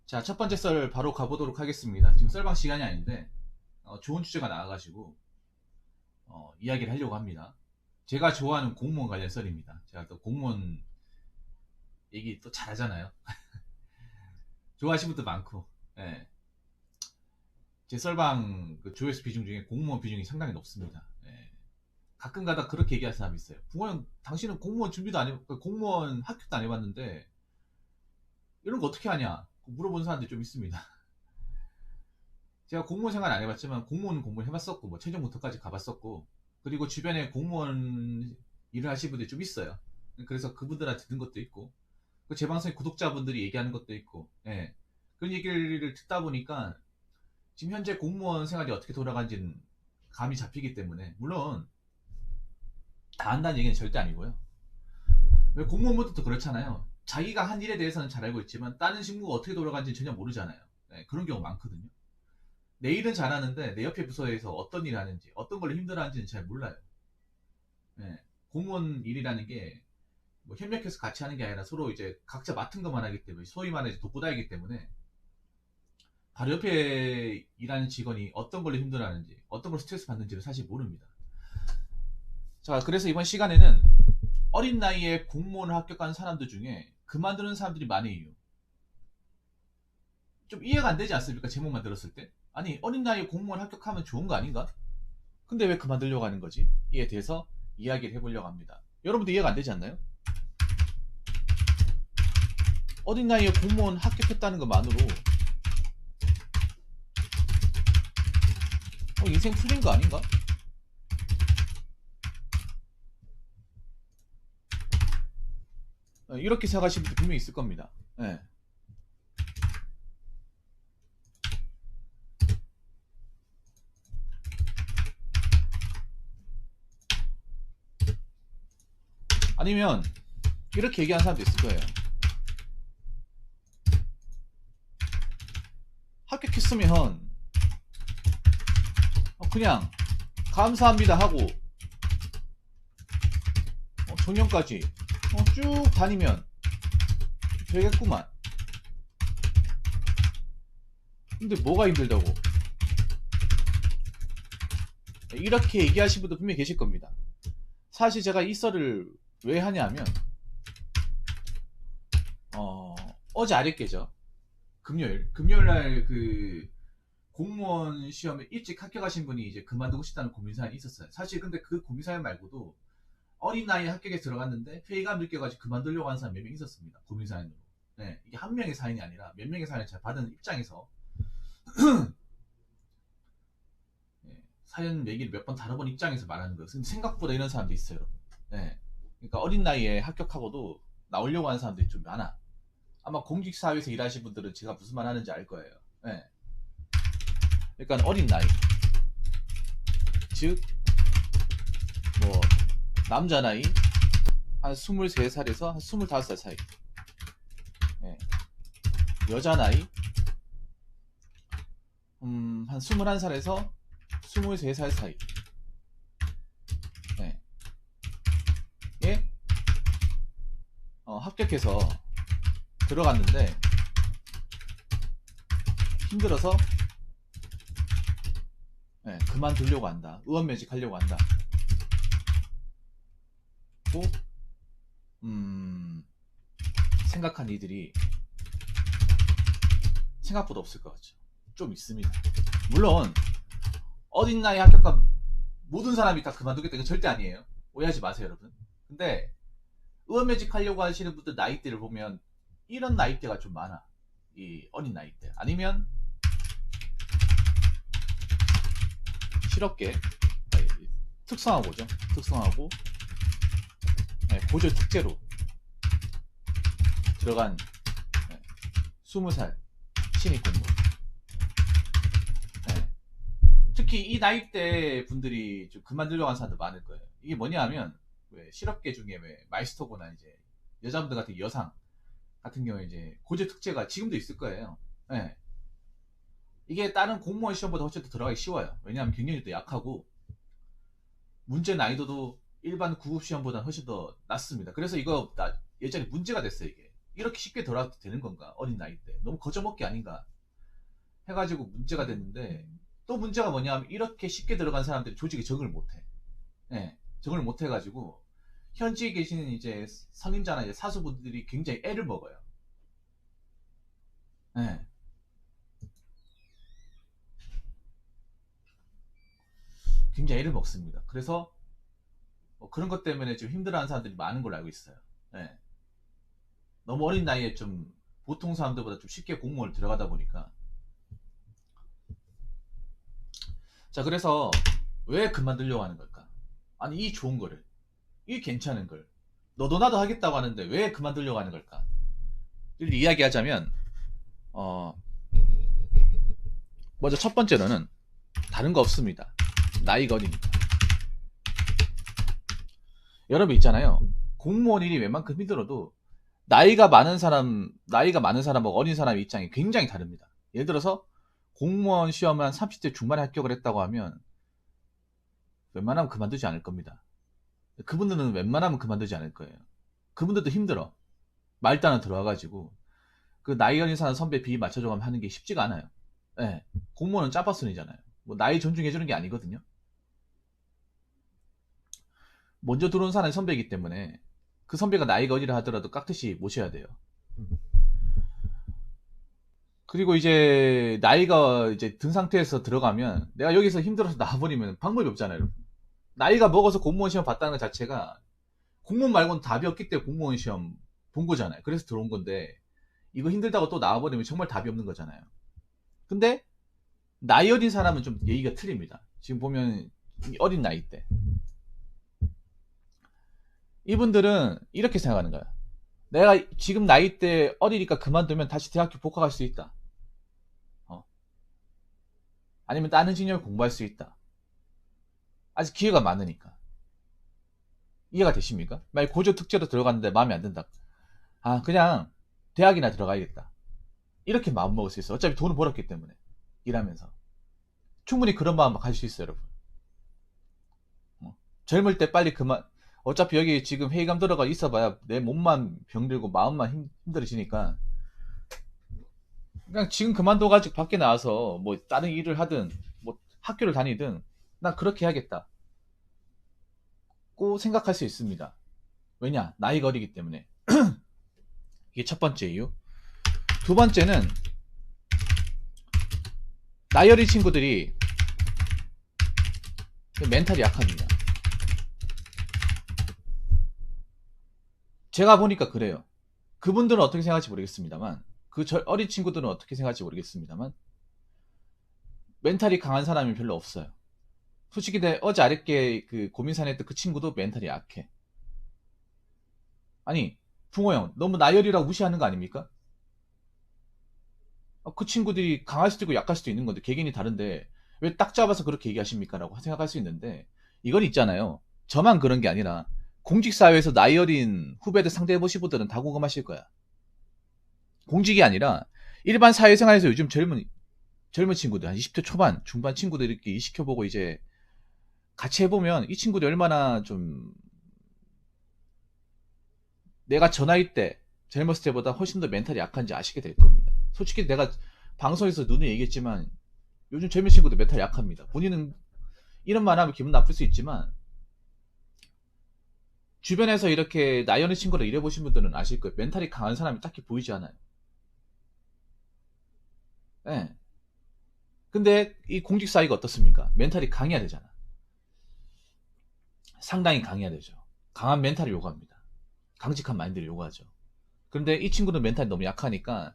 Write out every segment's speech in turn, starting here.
자, 첫 번째 썰 바로 가보도록 하겠습니다. 지금 썰방 시간이 아닌데 좋은 주제가 나와가지고 이야기를 하려고 합니다. 제가 좋아하는 공무원 관련 썰입니다. 제가 또 공무원 얘기 또 잘하잖아요. 좋아하시는 분도 많고, 예. 제 썰방 그 조회수 비중 중에 공무원 비중이 상당히 높습니다. 예. 가끔가다 그렇게 얘기하는 사람이 있어요. 부모님, 당신은 공무원 준비도 안 해, 공무원 학교도 안 해봤는데 이런 거 어떻게 하냐? 물어보는 사람들이 좀 있습니다. 제가 공무원 생활 안 해봤지만 공무원 해봤었고 뭐 최종부터까지 가봤었고, 그리고 주변에 공무원 일을 하시는 분들이 좀 있어요. 그래서 그분들한테 듣는 것도 있고, 제 방송에 구독자분들이 얘기하는 것도 있고, 예. 그런 얘기를 듣다 보니까 지금 현재 공무원 생활이 어떻게 돌아가는지는 감이 잡히기 때문에, 물론 다 안다는 얘기는 절대 아니고요. 왜 공무원분들도 그렇잖아요. 자기가 한 일에 대해서는 잘 알고 있지만 다른 직무가 어떻게 돌아가는지 전혀 모르잖아요. 예, 그런 경우 많거든요. 내 일은 잘하는데 내 옆에 부서에서 어떤 일을 하는지, 어떤 걸 힘들어하는지는 잘 몰라요. 예, 공무원 일이라는 게 뭐 협력해서 같이 하는 게 아니라 서로 이제 각자 맡은 것만 하기 때문에, 소위 말해 독고다이기 때문에 바로 옆에 일하는 직원이 어떤 걸로 힘들어하는지, 어떤 걸 스트레스 받는지를 사실 모릅니다. 자, 그래서 이번 시간에는 어린 나이에 공무원을 합격한 사람들 중에 그만두는 사람들이 많은 이유, 좀 이해가 안 되지 않습니까? 제목만 들었을 때. 아니, 어린 나이에 공무원 합격하면 좋은 거 아닌가? 근데 왜 그만두려고 하는 거지? 이에 대해서 이야기를 해보려고 합니다. 여러분도 이해가 안 되지 않나요? 어린 나이에 공무원 합격했다는 것만으로 인생 풀린 거 아닌가? 이렇게 생각하시는 분들 분명히 있을 겁니다. 네. 아니면 이렇게 얘기하는 사람도 있을 거예요. 합격했으면 그냥 감사합니다 하고 정년까지 쭉 다니면 되겠구만. 근데 뭐가 힘들다고? 이렇게 얘기하신 분도 분명히 계실 겁니다. 사실 제가 이 썰을 왜 하냐면 어제 아랫게죠. 금요일날 그 공무원 시험에 일찍 합격하신 분이 이제 그만두고 싶다는 고민사연이 있었어요. 사실 근데 그 고민사연 말고도 어린 나이에 합격에 들어갔는데 회의감 느껴가지고 그만두려고 하는 사람 몇 명 있었습니다. 고민사연으로. 네, 이게 한 명의 사연이 아니라 몇 명의 사연을 잘 받은 입장에서 네, 사연 얘기를 몇 번 다뤄본 입장에서 말하는 거예요. 근데 생각보다 이런 사람도 있어요, 여러분. 네, 그러니까 어린 나이에 합격하고도 나오려고 하는 사람들이 좀 많아. 아마 공직사회에서 일하시는 분들은 제가 무슨 말 하는지 알 거예요. 네. 그러니까 어린 나이, 즉 뭐 남자 나이 한 23살에서 한 25살 사이, 네. 여자 나이 한 21살에서 23살 사이, 네. 예? 합격해서 들어갔는데 힘들어서 그만두려고 한다. 의원매직 하려고 한다. 또 생각한 이들이 생각보다 없을 것 같죠. 좀 있습니다. 물론 어린 나이에 합격한 모든 사람이 다 그만두겠다, 이건 절대 아니에요. 오해하지 마세요, 여러분. 근데 의원매직 하려고 하시는 분들 나이대를 보면 이런 나이대가 좀 많아. 이 어린 나이대. 아니면 실업계, 특성화고죠. 특성화고 고졸 특제로 들어간 20살 신입 공무원. 특히 이 나이대 분들이 좀 그만두려고 하는 사람들 많을 거예요. 이게 뭐냐 하면, 왜 실업계 중에 왜 마이스터고나 이제 여자분들 같은 여상 같은 경우에 이제 고졸 특제가 지금도 있을 거예요. 네. 이게 다른 공무원 시험보다 훨씬 더 들어가기 쉬워요. 왜냐하면 경쟁률도 약하고 문제 난이도도 일반 구급 시험보다 훨씬 더 낮습니다. 그래서 이거 예전에 문제가 됐어요. 이게 이렇게 쉽게 들어가도 되는 건가? 어린 나이 때. 너무 거저먹기 아닌가? 해가지고 문제가 됐는데, 또 문제가 뭐냐면, 이렇게 쉽게 들어간 사람들이 조직에 적응을 못해. 예, 적응을 못해가지고, 현지에 계시는 이제 선임자나 이제 사수분들이 굉장히 애를 먹어요. 예. 굉장히 애를 먹습니다. 그래서 뭐 그런 것 때문에 좀 힘들어하는 사람들이 많은 걸로 알고 있어요. 예. 너무 어린 나이에 좀 보통 사람들보다 좀 쉽게 공무원을 들어가다 보니까. 자, 그래서 왜 그만두려고 하는 걸까? 아니, 이 좋은 거를, 이 괜찮은 걸, 너도 나도 하겠다고 하는데 왜 그만두려고 하는 걸까? 를 이야기하자면, 어, 먼저 첫 번째로는 다른 거 없습니다. 나이가 어리니까. 여러분 있잖아요. 공무원 일이 웬만큼 힘들어도 나이가 많은 사람하고 어린 사람의 입장이 굉장히 다릅니다. 예를 들어서 공무원 시험을 한 30대 중반에 합격을 했다고 하면 웬만하면 그만두지 않을 겁니다. 그분들은 웬만하면 그만두지 않을 거예요. 그분들도 힘들어. 말단은 들어와가지고 그 나이 어린 사람 선배 비위 맞춰줘가면 하는 게 쉽지가 않아요. 네. 공무원은 짜파순이잖아요. 뭐 나이 존중해주는 게 아니거든요. 먼저 들어온 사람이 선배이기 때문에 그 선배가 나이가 어리라 하더라도 깍듯이 모셔야 돼요. 그리고 이제 나이가 이제 든 상태에서 들어가면 내가 여기서 힘들어서 나와버리면 방법이 없잖아요. 나이가 먹어서 공무원 시험 봤다는 것 자체가 공무원 말고는 답이 없기 때문에 공무원 시험 본 거잖아요. 그래서 들어온 건데 이거 힘들다고 또 나와버리면 정말 답이 없는 거잖아요. 근데 나이 어린 사람은 좀 얘기가 틀립니다. 지금 보면 어린 나이 때 이분들은 이렇게 생각하는 거야. 내가 지금 나이 때 어리니까 그만두면 다시 대학교 복학할 수 있다. 아니면 다른 직업을 공부할 수 있다. 아직 기회가 많으니까. 이해가 되십니까? 만약 고조 특채로 들어갔는데 마음에 안 든다. 아, 그냥 대학이나 들어가야겠다. 이렇게 마음 먹을 수 있어요. 어차피 돈을 벌었기 때문에. 일하면서. 충분히 그런 마음 가질 수 있어요, 여러분. 젊을 때 빨리 그만, 어차피 여기 지금 회의감 들어가 있어봐야 내 몸만 병들고 마음만 힘들어지니까. 그냥 지금 그만둬가지고 밖에 나와서 뭐 다른 일을 하든, 뭐 학교를 다니든, 난 그렇게 해야겠다. 고 생각할 수 있습니다. 왜냐? 나이가 어리기 때문에. 이게 첫 번째 이유. 두 번째는 나이 어린 친구들이 멘탈이 약합니다. 제가 보니까 그래요. 그분들은 어떻게 생각할지 모르겠습니다만 그 어린 친구들은 어떻게 생각할지 모르겠습니다만 멘탈이 강한 사람이 별로 없어요. 솔직히 어제 아랫게 그 고민산했던 그 친구도 멘탈이 약해. 아니 붕어 형 너무 나이 어리라고 무시하는 거 아닙니까? 그 친구들이 강할 수도 있고 약할 수도 있는 건데 개개인이 다른데 왜 딱 잡아서 그렇게 얘기하십니까? 라고 생각할 수 있는데 이건 있잖아요. 저만 그런 게 아니라 공직사회에서 나이 어린 후배들 상대해보신 분들은 다 공감하실 거야. 공직이 아니라 일반 사회생활에서 요즘 젊은 친구들 한 20대 초반 중반 친구들 이렇게 일 시켜보고 이제 같이 해보면 이 친구들이 얼마나 좀 내가 저 나이 때 젊었을 때보다 훨씬 더 멘탈이 약한지 아시게 될 겁니다. 솔직히 내가 방송에서 눈에 얘기했지만 요즘 젊은 친구들 멘탈 약합니다. 본인은 이런 말 하면 기분 나쁠 수 있지만 주변에서 이렇게 나이 어린 친구를 일해보신 분들은 아실 거예요. 멘탈이 강한 사람이 딱히 보이지 않아요. 예. 네. 근데 이 공직 사회가 어떻습니까? 멘탈이 강해야 되잖아. 상당히 강해야 되죠. 강한 멘탈을 요구합니다. 강직한 마인드를 요구하죠. 그런데 이 친구는 멘탈이 너무 약하니까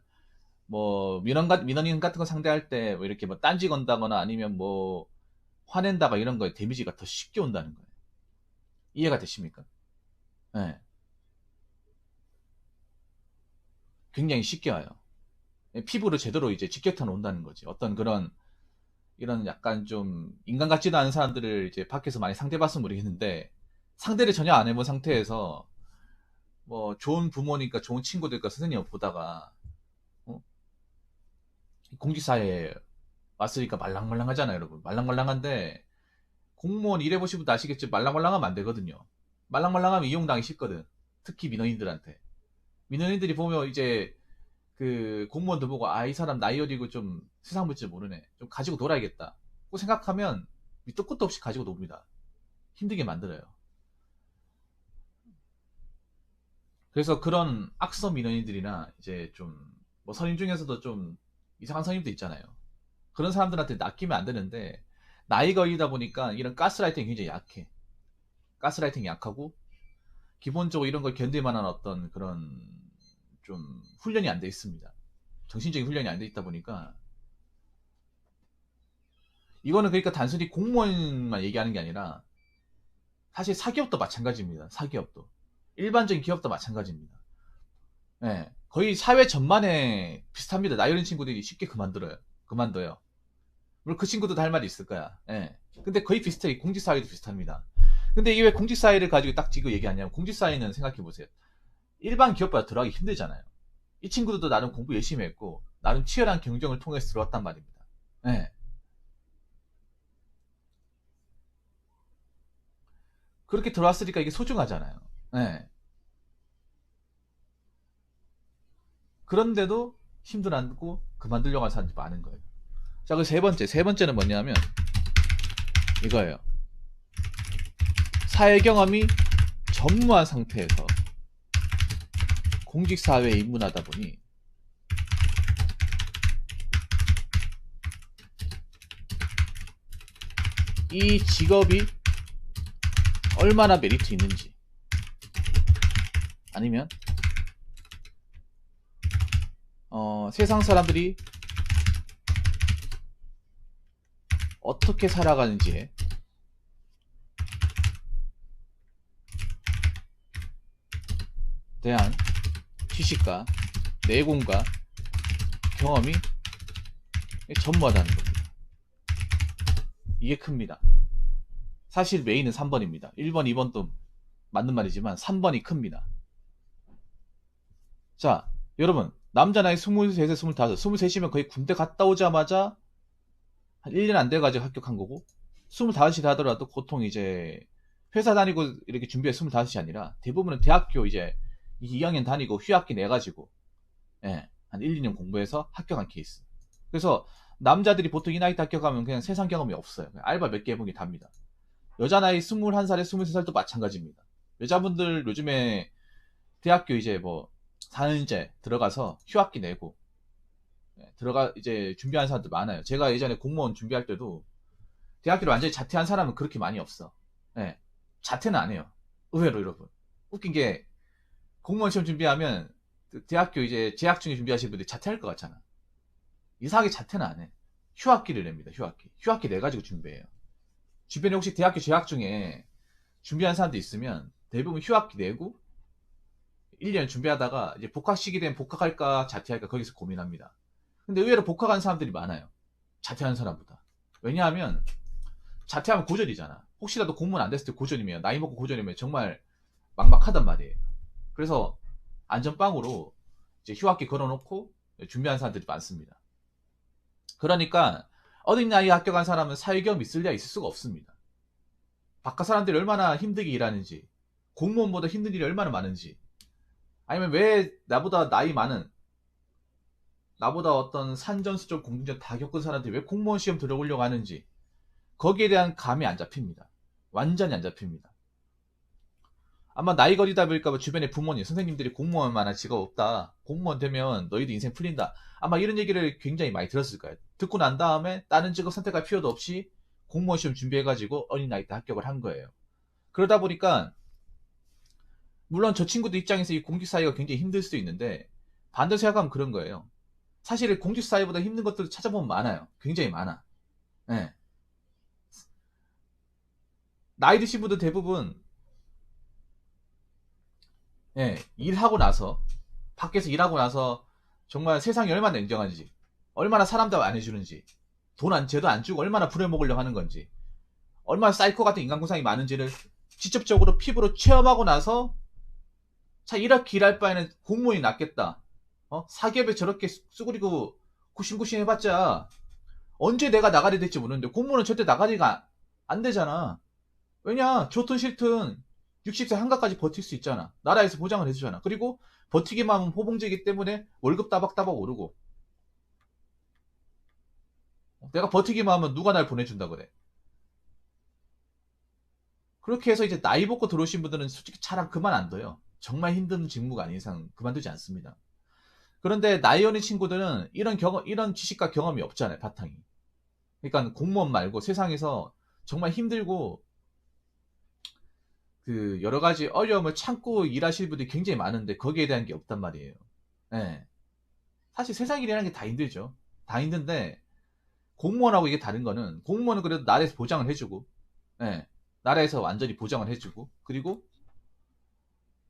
뭐 민원인 같은 거 상대할 때 뭐 이렇게 뭐 딴지 건다거나 아니면 뭐 화낸다가 이런 거에 데미지가 더 쉽게 온다는 거예요. 이해가 되십니까? 네. 굉장히 쉽게 와요. 피부를 제대로 이제 직격탄 온다는 거지. 어떤 그런 이런 약간 좀 인간 같지도 않은 사람들을 이제 밖에서 많이 상대봤으면 모르겠는데 상대를 전혀 안 해본 상태에서 뭐 좋은 부모니까 좋은 친구들과 선생님을 보다가 공직사회에 왔으니까 말랑말랑하잖아요, 여러분. 말랑말랑한데 공무원 일해보신 분도 아시겠지만 말랑말랑하면 안 되거든요. 말랑말랑하면 이용당하기 쉽거든. 특히 민원인들한테. 민원인들이 보면 이제 그 공무원도 보고 아 이 사람 나이 어리고 좀 세상 물질 모르네 좀 가지고 놀아야겠다 고 생각하면 밑도 끝도 없이 가지고 놉니다. 힘들게 만들어요. 그래서 그런 악성 민원인들이나 이제 좀 뭐 선임 중에서도 좀 이상한 선임도 있잖아요. 그런 사람들한테 낚이면 안 되는데 나이가 어리다 보니까 이런 가스라이팅이 굉장히 약해. 가스라이팅이 약하고 기본적으로 이런 걸 견딜 만한 어떤 그런 좀 훈련이 안 돼 있습니다. 정신적인 훈련이 안 돼 있다 보니까 이거는 그러니까 단순히 공무원만 얘기하는 게 아니라 사실 사기업도 마찬가지입니다. 사기업도 일반적인 기업도 마찬가지입니다. 예, 거의 사회 전반에 비슷합니다. 나이 어린 친구들이 쉽게 그만둬요. 물론 그 친구도 할 말이 있을 거야. 예. 근데 거의 비슷해. 공직사회도 비슷합니다. 근데 이게 왜 공직사회를 가지고 딱 지고 얘기하냐면 공직사회는 생각해보세요. 일반 기업보다 들어가기 힘들잖아요. 이 친구들도 나름 공부 열심히 했고 나름 치열한 경쟁을 통해서 들어왔단 말입니다. 예. 그렇게 들어왔으니까 이게 소중하잖아요. 예. 그런데도 힘들어하고 그만두려고 하는 사람들이 많은 거예요. 자, 그 세 번째는 뭐냐면 이거예요. 사회 경험이 전무한 상태에서 공직사회에 입문하다 보니 이 직업이 얼마나 메리트 있는지 아니면 세상 사람들이 어떻게 살아가는지에 대한 지식과 내공과 경험이 전무하다는 겁니다. 이게 큽니다. 사실 메인은 3번입니다. 1번, 2번도 맞는 말이지만 3번이 큽니다. 자, 여러분 남자 나이 23세, 25, 23이면 거의 군대 갔다 오자마자 한 1년 안 돼가지고 합격한 거고 25이 하더라도 보통 이제 회사 다니고 이렇게 준비해 25이 아니라 대부분은 대학교 이제 2학년 다니고 휴학기 내가지고 예, 한 1, 2년 공부해서 합격한 케이스. 그래서 남자들이 보통 이 나이 때 합격하면 그냥 세상 경험이 없어요. 그냥 알바 몇 개 해본 게 답니다. 여자 나이 21살에 23살도 마찬가지입니다. 여자분들 요즘에 대학교 이제 뭐 4년제 들어가서 휴학기 내고 들어가 이제 준비하는 사람들 많아요. 제가 예전에 공무원 준비할 때도 대학교를 완전히 자퇴한 사람은 그렇게 많이 없어. 예, 자퇴는 안 해요. 의외로 여러분. 웃긴 게 공무원 시험 준비하면 대학교 이제 재학 중에 준비하시는 분들이 자퇴할 것 같잖아. 이상하게 자퇴는 안 해. 휴학기를 냅니다. 휴학기 내가지고 준비해요. 주변에 혹시 대학교 재학 중에 준비하는 사람도 있으면 대부분 휴학기 내고 1년 준비하다가 이제 복학 시기 되면 복학할까 자퇴할까 거기서 고민합니다. 근데 의외로 복학한 사람들이 많아요. 자퇴하는 사람보다. 왜냐하면 자퇴하면 고졸이잖아. 혹시라도 공무원 안 됐을 때 고졸이면 나이 먹고 고졸이면 정말 막막하단 말이에요. 그래서 안전빵으로 이제 휴학기 걸어놓고 준비하는 사람들이 많습니다. 그러니까 어린 나이에 합격한 사람은 사회경험 있을래야 있을 수가 없습니다. 바깥 사람들이 얼마나 힘들게 일하는지 공무원보다 힘든 일이 얼마나 많은지 아니면 왜 나보다 나이 많은 나보다 어떤 산전수전 공중전 다 겪은 사람들이 왜 공무원 시험 들어오려고 하는지 거기에 대한 감이 안 잡힙니다. 완전히 안 잡힙니다. 아마 나이 거리다 보니까 주변에 부모님, 선생님들이 공무원만한 직업 없다. 공무원 되면 너희도 인생 풀린다. 아마 이런 얘기를 굉장히 많이 들었을 거예요. 듣고 난 다음에 다른 직업 선택할 필요도 없이 공무원 시험 준비해가지고 어린 나이 때 합격을 한 거예요. 그러다 보니까 물론 저 친구들 입장에서 이 공직사회가 굉장히 힘들 수도 있는데 반대로 생각하면 그런 거예요. 사실 공직사회보다 힘든 것들 찾아보면 많아요. 굉장히 많아. 예. 나이 드신 분들 대부분 예, 일하고 나서 밖에서 일하고 나서 정말 세상이 얼마나 냉정한지 얼마나 사람들 안 해주는지 제도 안 주고 얼마나 부려먹으려고 하는 건지 얼마나 사이코 같은 인간군상이 많은지를 직접적으로 피부로 체험하고 나서 자 이렇게 일할 바에는 공무원이 낫겠다. 사기업에 저렇게 쑤그리고 구신구신 해봤자 언제 내가 나가리 될지 모르는데 공무원은 절대 나가리가 안 되잖아. 왜냐 좋든 싫든 60세 한가까지 버틸 수 있잖아. 나라에서 보장을 해주잖아. 그리고 버티기만 하면 호봉제이기 때문에 월급 따박따박 오르고, 내가 버티기만 하면 누가 날 보내준다 그래. 그렇게 해서 이제 나이 먹고 들어오신 분들은 솔직히 차랑 그만 안 둬요. 정말 힘든 직무가 아닌 이상 그만두지 않습니다. 그런데 나이 어린 친구들은 이런 지식과 경험이 없잖아요, 바탕이. 그러니까 공무원 말고 세상에서 정말 힘들고 그 여러 가지 어려움을 참고 일하시는 분들이 굉장히 많은데 거기에 대한 게 없단 말이에요. 예. 사실 세상 일이라는 게 다 힘들죠. 다 힘든데 공무원하고 이게 다른 거는 공무원은 그래도 나라에서 보장을 해주고, 예. 나라에서 완전히 보장을 해주고, 그리고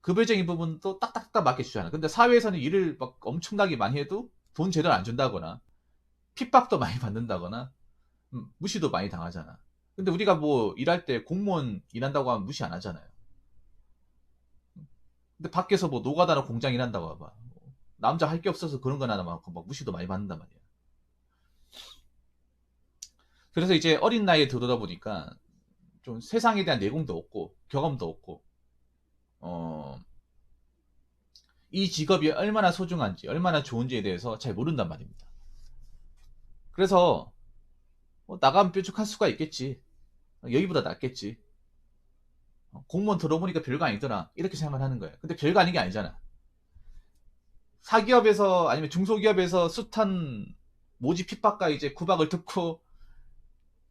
급여적인 부분도 딱딱딱 맡겨주잖아. 근데 사회에서는 일을 막 엄청나게 많이 해도 돈 제대로 안 준다거나 핍박도 많이 받는다거나 무시도 많이 당하잖아. 근데 우리가 뭐 일할 때 공무원 일한다고 하면 무시 안 하잖아요. 근데 밖에서 뭐 노가다나 공장 일한다고 해봐. 남자 할 게 없어서 그런 건 하나 많고 막 무시도 많이 받는단 말이야. 그래서 이제 어린 나이에 들어오다 보니까 좀 세상에 대한 내공도 없고 경험도 없고, 어, 이 직업이 얼마나 소중한지 얼마나 좋은지에 대해서 잘 모른단 말입니다. 그래서 나가면 뾰족할 수가 있겠지. 여기보다 낫겠지. 공무원 들어보니까 별거 아니더라. 이렇게 생각을 하는 거예요. 근데 별거 아닌 게 아니잖아. 사기업에서 아니면 중소기업에서 숱한 모집 핍박과 이제 구박을 듣고,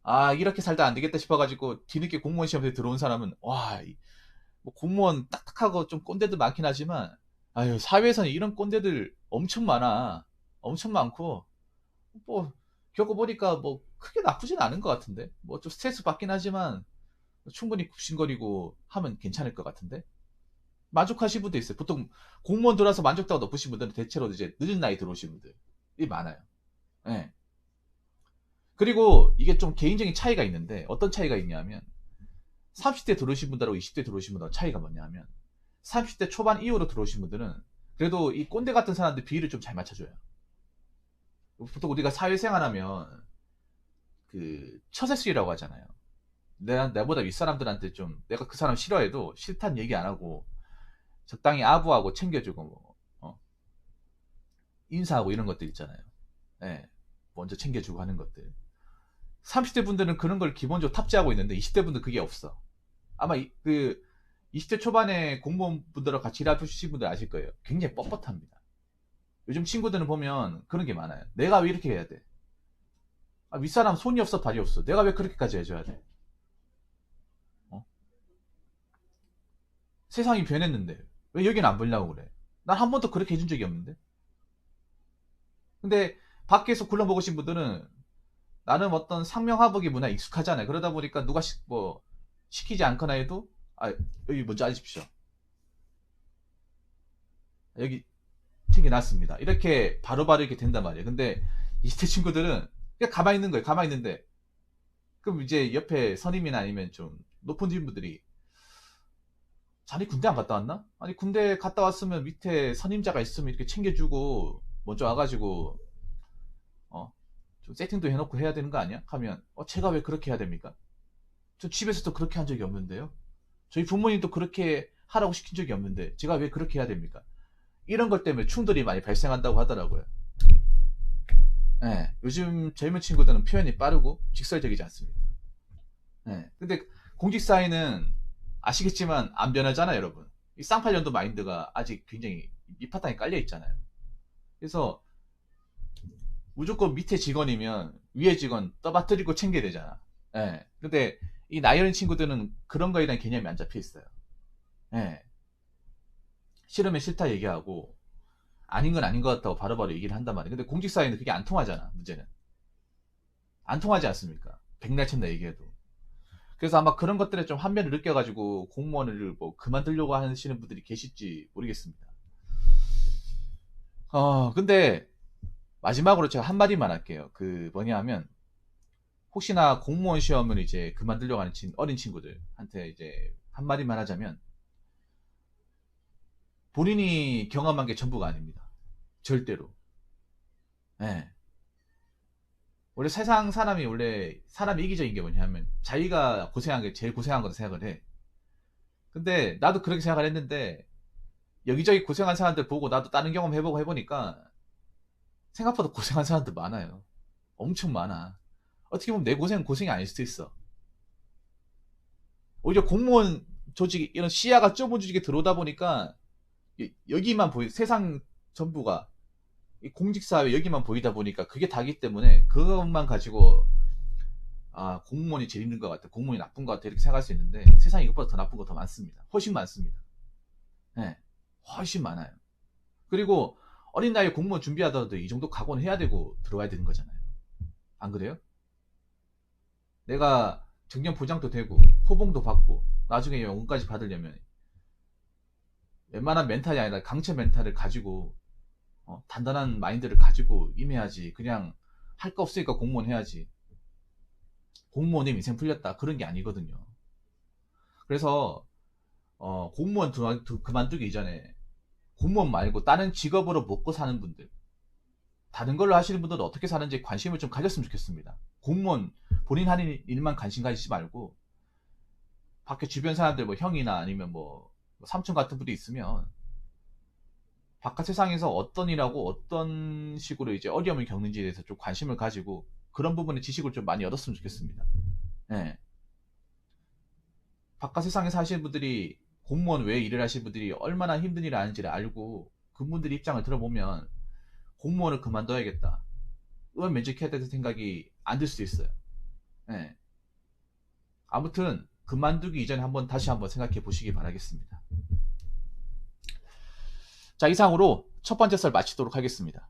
아 이렇게 살다 안 되겠다 싶어가지고 뒤늦게 공무원 시험에 들어온 사람은 와, 뭐 공무원 딱딱하고 좀 꼰대도 많긴 하지만, 아유 사회에서는 이런 꼰대들 엄청 많아. 엄청 많고 뭐 겪어보니까 뭐 크게 나쁘진 않은 것 같은데, 뭐 좀 스트레스 받긴 하지만 충분히 굽신거리고 하면 괜찮을 것 같은데, 만족하신 분도 있어요. 보통 공무원 들어와서 만족도가 높으신 분들은 대체로 이제 늦은 나이 들어오신 분들이 많아요. 예. 그리고 이게 좀 개인적인 차이가 있는데, 어떤 차이가 있냐면 30대 들어오신 분들하고 20대 들어오신 분들하고 차이가 뭐냐면, 30대 초반 이후로 들어오신 분들은 그래도 이 꼰대 같은 사람들 비율을 좀 잘 맞춰줘요. 보통 우리가 사회생활하면 그 처세술이라고 하잖아요. 내보다 윗사람들한테 좀 내가 그 사람 싫어해도 싫다는 얘기 안 하고 적당히 아부하고 챙겨주고 뭐, 인사하고 이런 것들 있잖아요. 예, 먼저 챙겨주고 하는 것들. 30대 분들은 그런 걸 기본적으로 탑재하고 있는데 20대 분들 그게 없어. 아마 그 20대 초반에 공무원 분들하고 같이 일하시는 분들 아실 거예요. 굉장히 뻣뻣합니다. 요즘 친구들은 보면 그런 게 많아요. 내가 왜 이렇게 해야 돼? 아, 윗사람 손이 없어 발이 없어. 내가 왜 그렇게까지 해줘야 돼? 어? 세상이 변했는데 왜 여기는 안 보려고 그래? 난 한 번도 그렇게 해준 적이 없는데. 근데 밖에서 굴러먹으신 분들은 나는 어떤 상명하복의 문화에 익숙하잖아요. 그러다 보니까 누가 뭐 시키지 않거나 해도, 아 여기 먼저 앉으십시오. 여기 챙겨놨습니다. 이렇게 바로바로 이렇게 된단 말이에요. 근데 20대 친구들은 그냥 가만히 있는 거예요. 가만히 있는데 그럼 이제 옆에 선임이나 아니면 좀 높은 분들이, 자네 군대 안 갔다 왔나? 아니 군대 갔다 왔으면 밑에 선임자가 있으면 이렇게 챙겨주고 먼저 와가지고 좀 세팅도 해놓고 해야 되는 거 아니야? 하면 제가 왜 그렇게 해야 됩니까? 저 집에서도 그렇게 한 적이 없는데요. 저희 부모님도 그렇게 하라고 시킨 적이 없는데 제가 왜 그렇게 해야 됩니까? 이런 것 때문에 충돌이 많이 발생한다고 하더라고요. 예, 요즘 젊은 친구들은 표현이 빠르고 직설적이지 않습니다. 예, 근데 공직 사회는 아시겠지만 안 변하잖아요, 여러분. 이 쌍팔년도 마인드가 아직 굉장히 밑바탕에 깔려 있잖아요. 그래서 무조건 밑에 직원이면 위에 직원 떠받들이고 챙겨야 되잖아. 예. 근데 이 나이 어린 친구들은 그런 거에 대한 개념이 안 잡혀 있어요. 예. 싫으면 싫다 얘기하고 아닌 건 아닌 것 같다고 바로바로 얘기를 한단 말이에요. 근데 공직사회는 그게 안 통하잖아, 문제는. 안 통하지 않습니까? 백날 쳤나 얘기해도. 그래서 아마 그런 것들에 좀 한면을 느껴가지고 공무원을 뭐 그만두려고 하시는 분들이 계실지 모르겠습니다. 근데 마지막으로 제가 한마디만 할게요. 그 뭐냐 하면, 혹시나 공무원 시험을 이제 그만두려고 하는 어린 친구들한테 이제 한마디만 하자면, 본인이 경험한 게 전부가 아닙니다. 절대로. 예. 원래 세상 사람이 원래 사람이 이기적인 게 뭐냐면 자기가 고생한 게 제일 고생한 거다 생각을 해. 근데 나도 그렇게 생각을 했는데 여기저기 고생한 사람들 보고 나도 다른 경험 해보고 해보니까 생각보다 고생한 사람들 많아요. 엄청 많아. 어떻게 보면 내 고생이 아닐 수도 있어. 오히려 공무원 조직, 이런 시야가 좁은 조직에 들어오다 보니까 여기만 세상 전부가 공직사회 여기만 보이다 보니까 그게 다기 때문에 그것만 가지고 아, 공무원이 제일 힘든 것 같아, 공무원이 나쁜 것 같아, 이렇게 생각할 수 있는데 세상에 이것보다 더 나쁜 거 더 많습니다. 훨씬 많습니다. 네, 훨씬 많아요. 그리고 어린 나이에 공무원 준비하더라도 이 정도 각오는 해야 되고 들어가야 되는 거잖아요. 안 그래요? 내가 정년 보장도 되고 호봉도 받고 나중에 연금까지 받으려면 웬만한 멘탈이 아니라 강체 멘탈을 가지고 단단한 마인드를 가지고 임해야지. 그냥 할 거 없으니까 공무원 해야지, 공무원이 인생 풀렸다, 그런 게 아니거든요. 그래서 공무원 그만두기 이전에 공무원 말고 다른 직업으로 먹고 사는 분들, 다른 걸로 하시는 분들은 어떻게 사는지 관심을 좀 가졌으면 좋겠습니다. 공무원 본인 하는 일만 관심 가지지 말고 밖에 주변 사람들, 뭐 형이나 아니면 뭐 삼촌 같은 분이 있으면 바깥 세상에서 어떤 일하고 어떤 식으로 이제 어려움을 겪는지에 대해서 좀 관심을 가지고 그런 부분의 지식을 좀 많이 얻었으면 좋겠습니다. 예. 바깥 세상에서 하시는 분들이, 공무원 외에 일을 하시는 분들이 얼마나 힘든 일을 하는지를 알고 그분들의 입장을 들어보면 공무원을 그만둬야겠다, 의원 면직해야 되는 생각이 안 들 수도 있어요. 예. 아무튼 그만두기 이전에 다시 한번 생각해 보시기 바라겠습니다. 자, 이상으로 첫 번째 썰 마치도록 하겠습니다.